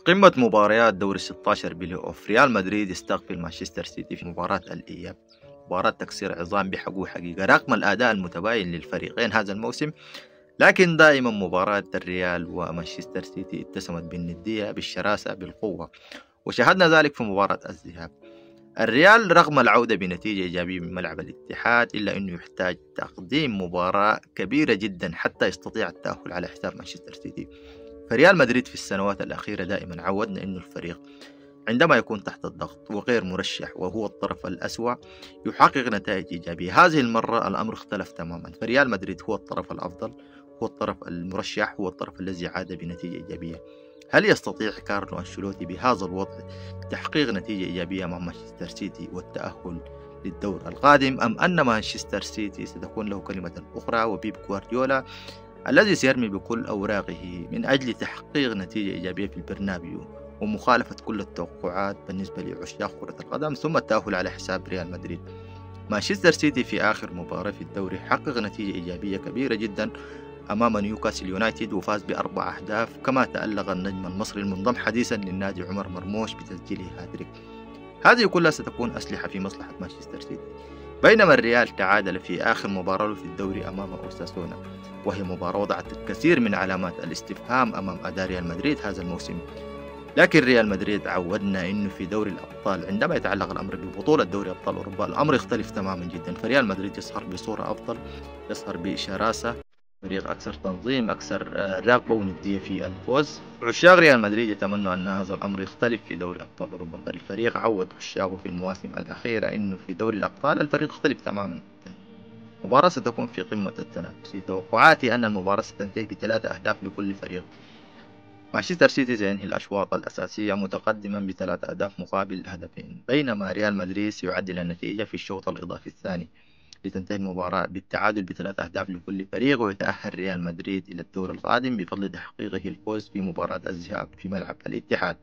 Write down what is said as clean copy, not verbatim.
قمة مباريات دوري 16 بلاي أوف، ريال مدريد يستقبل مانشستر سيتي في مباراة الإياب. مباراة تكسير عظام بحقه حقيقة رغم الأداء المتباين للفريقين هذا الموسم، لكن دائما مباراة الريال ومانشستر سيتي اتسمت بالندية، بالشراسة، بالقوة، وشاهدنا ذلك في مباراة الذهاب. الريال رغم العودة بنتيجة إيجابية من ملعب الاتحاد إلا أنه يحتاج تقديم مباراة كبيرة جدا حتى يستطيع التأهل على حساب مانشستر سيتي. فريال مدريد في السنوات الأخيرة دائما عودنا أنه الفريق عندما يكون تحت الضغط وغير مرشح وهو الطرف الأسوأ يحقق نتائج إيجابية. هذه المرة الأمر اختلف تماما، فريال مدريد هو الطرف الأفضل، هو الطرف المرشح، هو الطرف الذي عاد بنتيجة إيجابية. هل يستطيع كارلو أنشيلوتي بهذا الوضع تحقيق نتيجة إيجابية مع مانشستر سيتي والتأهل للدور القادم، أم أن مانشستر سيتي ستكون له كلمة أخرى وبيب غوارديولا الذي سيرمي بكل أوراقه من أجل تحقيق نتيجة إيجابية في البرنابيو ومخالفة كل التوقعات بالنسبة لعشاق كرة القدم ثم التأهل على حساب ريال مدريد؟ مانشستر سيتي في آخر مباراة في الدوري حقق نتيجة إيجابية كبيرة جدا أمام نيوكاسل يونايتد وفاز ب4 أهداف، كما تألق النجم المصري المنضم حديثا للنادي عمر مرموش بتسجيله هاتريك. هذه كلها ستكون أسلحة في مصلحة مانشستر سيتي. بينما الريال تعادل في آخر مباراة له في الدوري أمام أوساسونا، وهي مباراة وضعت الكثير من علامات الاستفهام أمام أداء ريال مدريد هذا الموسم. لكن ريال مدريد عودنا أنه في دوري الأبطال عندما يتعلق الأمر ببطولة دوري أبطال أوروبا الأمر يختلف تماما جدا، فريال مدريد يظهر بصورة أفضل، يظهر بشراسة، فريق أكثر تنظيم، أكثر رغبة وندية في الفوز. عشاق ريال مدريد يتمنوا أن هذا الأمر يختلف في دوري أبطال أوروبا، بل الفريق عود عشاقه في المواسم الأخيرة أنه في دوري الأبطال الفريق يختلف تماما. المباراة ستكون في قمة التنافس، توقعاتي أن المباراة ستنتهي ب3 أهداف لكل فريق. مانشستر سيتي سينهي الأشواط الأساسية متقدما ب3 أهداف مقابل هدفين، بينما ريال مدريد سيعدل النتيجة في الشوط الإضافي الثاني لتنتهي المباراة بالتعادل ب3 أهداف لكل فريق، ويتأهل ريال مدريد إلى الدور القادم بفضل تحقيقه الفوز في مباراة الذهاب في ملعب الاتحاد.